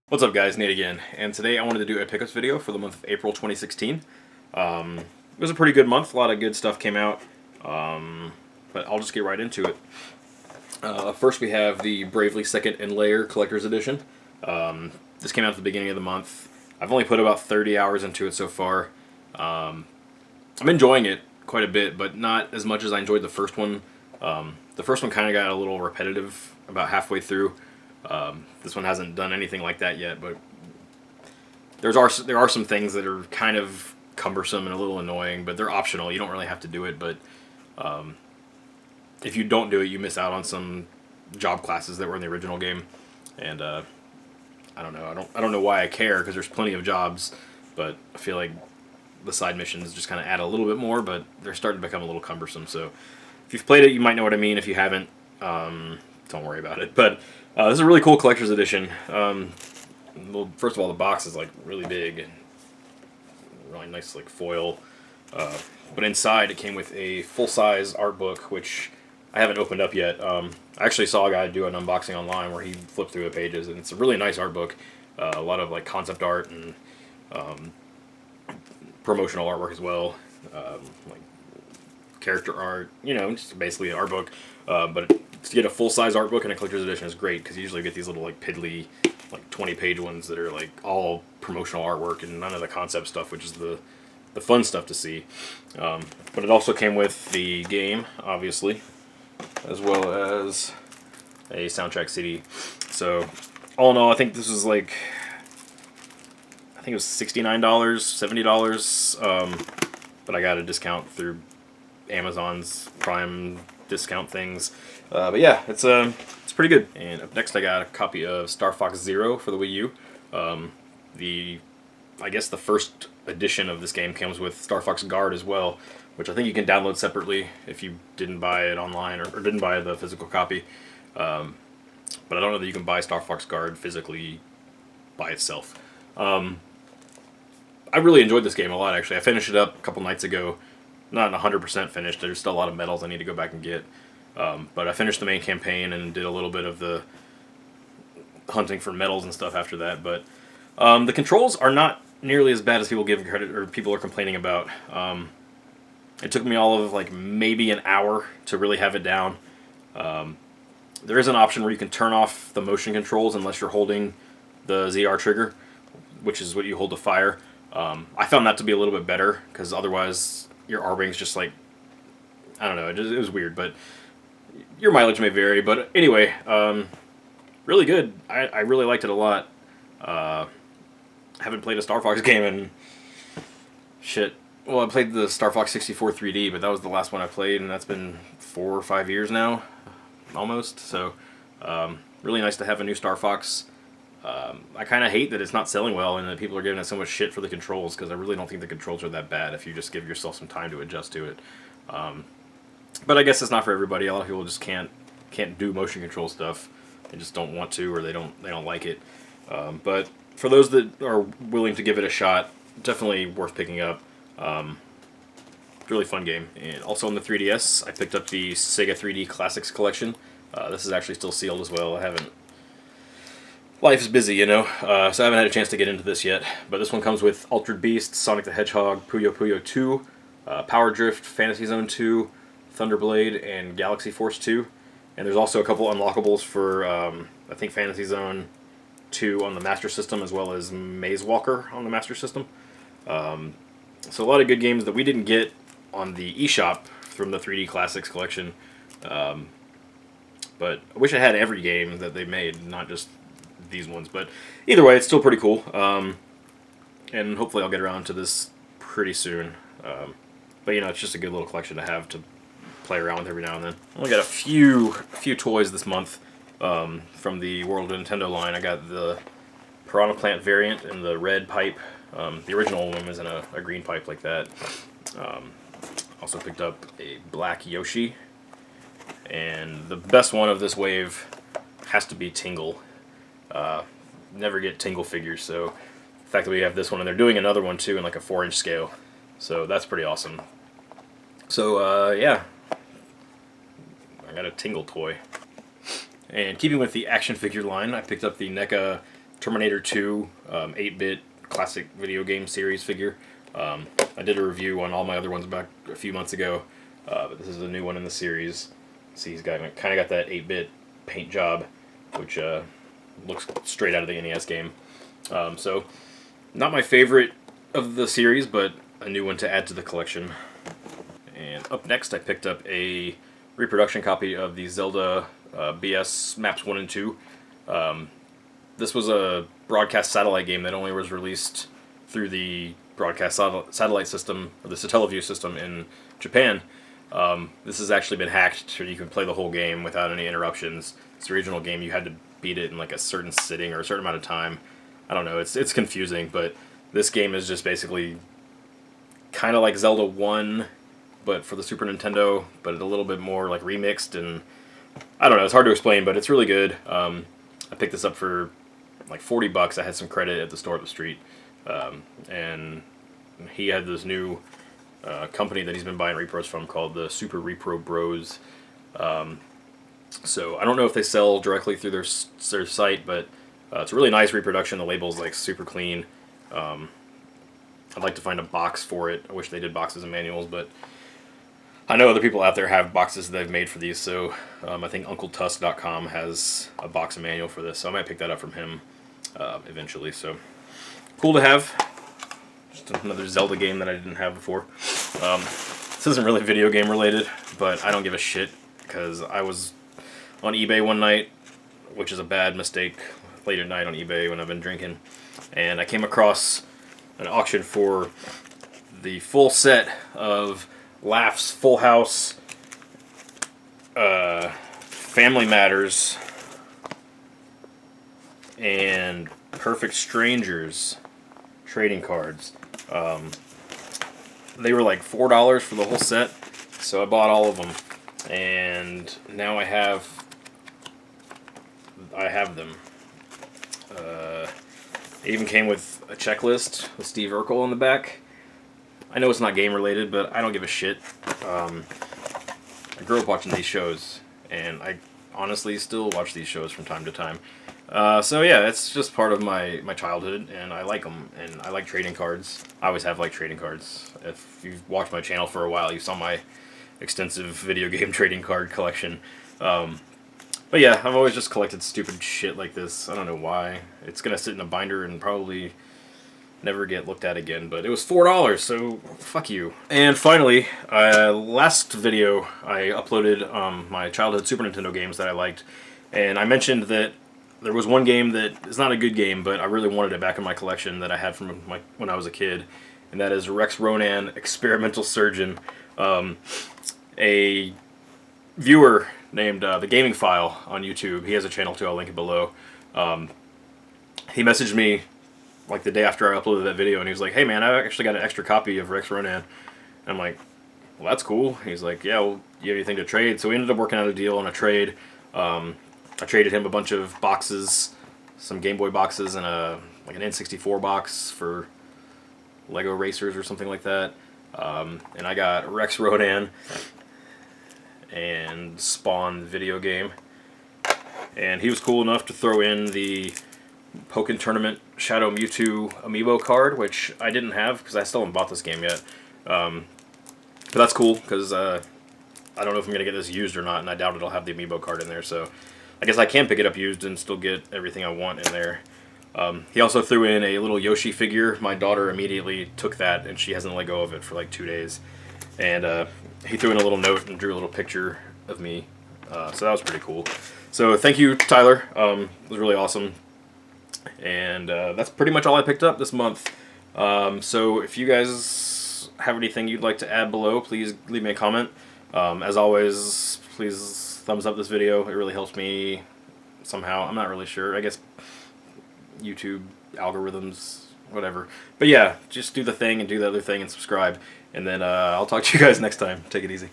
What's up guys, Nate again, and today I wanted to do a pickups video for the month of April 2016. It was a pretty good month, a lot of good stuff came out, but I'll just get right into it. First we have the Bravely Second and Layer Collector's Edition. This came out at the beginning of the month. I've only put about 30 hours into it so far. I'm enjoying it quite a bit, but not as much as I enjoyed the first one. The first one kind of got a little repetitive about halfway through. This one hasn't done anything like that yet, but there are some things that are kind of cumbersome and a little annoying, but they're optional. You don't really have to do it, but if you don't do it, you miss out on some job classes that were in the original game. And I don't know. I don't know why I care, because there's plenty of jobs, but I feel like the side missions just kind of add a little bit more, but they're starting to become a little cumbersome. So if you've played it, you might know what I mean. If you haven't, don't worry about it. But this is a really cool collector's edition. Well, first of all, the box is like really big and really nice, like foil. But inside, it came with a full-size art book, which I haven't opened up yet. I actually saw a guy do an unboxing online where he flipped through the pages, and it's a really nice art book. A lot of like concept art and promotional artwork as well, like character art. You know, just basically an art book. But to get a full-size art book in a collector's edition is great, because you usually get these little like piddly, like 20-page ones that are like all promotional artwork and none of the concept stuff, which is the fun stuff to see. But it also came with the game, obviously, as well as a soundtrack CD. So all in all, I think this was like, I think it was $69, $70, but I got a discount through Amazon's Prime discount things. But yeah, it's pretty good. And up next, I got a copy of Star Fox Zero for the Wii U. I guess the first edition of this game comes with Star Fox Guard as well, which I think you can download separately if you didn't buy it online or didn't buy the physical copy. But I don't know that you can buy Star Fox Guard physically by itself. I really enjoyed this game a lot, actually. I finished it up a couple nights ago. Not 100% finished. There's still a lot of medals I need to go back and get. But I finished the main campaign and did a little bit of the hunting for medals and stuff after that. But the controls are not nearly as bad as people give credit, or people are complaining about. It took me all of like maybe an hour to really have it down. There is an option where you can turn off the motion controls unless you're holding the ZR trigger, which is what you hold to fire. I found that to be a little bit better, because otherwise your R-Wing's just like, I don't know, it was weird, but your mileage may vary. But anyway, really good. I really liked it a lot. Haven't played a Star Fox game in shit. Well, I played the Star Fox 64 3D, but that was the last one I played, and that's been 4 or 5 years now, almost. So, really nice to have a new Star Fox. I kind of hate that it's not selling well and that people are giving it so much shit for the controls, because I really don't think the controls are that bad if you just give yourself some time to adjust to it. But I guess it's not for everybody. A lot of people just can't do motion control stuff. They just don't want to, or they don't like it. But for those that are willing to give it a shot, definitely worth picking up. Really fun game. And also on the 3DS, I picked up the Sega 3D Classics Collection. This is actually still sealed as well. Life is busy, you know, so I haven't had a chance to get into this yet. But this one comes with Altered Beast, Sonic the Hedgehog, Puyo Puyo 2, Power Drift, Fantasy Zone 2, Thunderblade, and Galaxy Force 2. And there's also a couple unlockables for, I think, Fantasy Zone 2 on the Master System, as well as Maze Walker on the Master System. So a lot of good games that we didn't get on the eShop from the 3D Classics collection. But I wish I had every game that they made, not just these ones. But either way, it's still pretty cool. And hopefully I'll get around to this pretty soon. But you know, it's just a good little collection to have to play around with every now and then. I only got a few toys this month from the World of Nintendo line. I got the Piranha Plant variant in the red pipe. The original one was in a green pipe like that. Also picked up a black Yoshi. And the best one of this wave has to be Tingle. Never get Tingle figures, so the fact that we have this one, and they're doing another one too in like a 4-inch scale, so that's pretty awesome. So yeah, I got a Tingle toy. And keeping with the action figure line, I picked up the NECA Terminator 2 8-bit classic video game series figure. I did a review on all my other ones back a few months ago, but this is a new one in the series. See, he's got kind of got that 8-bit paint job, which looks straight out of the NES game. So, not my favorite of the series, but a new one to add to the collection. And up next, I picked up a reproduction copy of the Zelda BS Maps 1 and 2. This was a broadcast satellite game that only was released through the broadcast satellite system, or the Satellaview system in Japan. This has actually been hacked so you can play the whole game without any interruptions. It's the original game, you had to beat it in like a certain sitting or a certain amount of time. I don't know, it's confusing, but this game is just basically kind of like Zelda 1, but for the Super Nintendo, but a little bit more like remixed, and I don't know, it's hard to explain, but it's really good. I picked this up for like $40. I had some credit at the store up the street, and he had this new company that he's been buying repros from called the Super Repro Bros. So I don't know if they sell directly through their site, but it's a really nice reproduction. The label's like super clean. I'd like to find a box for it. I wish they did boxes and manuals, but I know other people out there have boxes that they've made for these, so I think UncleTusk.com has a box and manual for this, so I might pick that up from him eventually. So cool to have. Just another Zelda game that I didn't have before. This isn't really video game related, but I don't give a shit because I was on eBay one night, which is a bad mistake, late at night on eBay when I've been drinking, and I came across an auction for the full set of Laughs Full House, Family Matters, and Perfect Strangers trading cards. They were like $4 for the whole set, so I bought all of them, and now I have them. It even came with a checklist with Steve Urkel on the back. I know it's not game related, but I don't give a shit. I grew up watching these shows, and I honestly still watch these shows from time to time. So yeah, it's just part of my childhood, and I like them, and I like trading cards. I always have liked trading cards. If you've watched my channel for a while, you saw my extensive video game trading card collection. But yeah, I've always just collected stupid shit like this. I don't know why. It's gonna sit in a binder and probably never get looked at again, but it was $4, so fuck you. And finally, last video I uploaded my childhood Super Nintendo games that I liked, and I mentioned that there was one game that is not a good game, but I really wanted it back in my collection that I had from when I was a kid, and that is Rex Ronan Experimental Surgeon. A viewer named The Gaming File on YouTube, he has a channel too, I'll link it below. He messaged me like the day after I uploaded that video, and he was like, "Hey man, I actually got an extra copy of Rex Ronan." And I'm like, "Well, that's cool." He's like, "Yeah, well, you have anything to trade?" So we ended up working out a deal on a trade. I traded him a bunch of boxes, some Game Boy boxes, and like an N64 box for Lego Racers or something like that. And I got Rex Ronan and Spawn video game. And he was cool enough to throw in the Pokken Tournament Shadow Mewtwo amiibo card, which I didn't have because I still haven't bought this game yet. But that's cool because I don't know if I'm going to get this used or not, and I doubt it'll have the amiibo card in there, so I guess I can pick it up used and still get everything I want in there. He also threw in a little Yoshi figure. My daughter immediately took that, and she hasn't let go of it for like 2 days. And he threw in a little note and drew a little picture of me, so that was pretty cool. So thank you, Tyler. It was really awesome. And that's pretty much all I picked up this month. So if you guys have anything you'd like to add below, please leave me a comment. As always, please thumbs up this video. It really helps me somehow. I'm not really sure. I guess YouTube algorithms, whatever. But yeah, just do the thing and do the other thing and subscribe. And then I'll talk to you guys next time. Take it easy.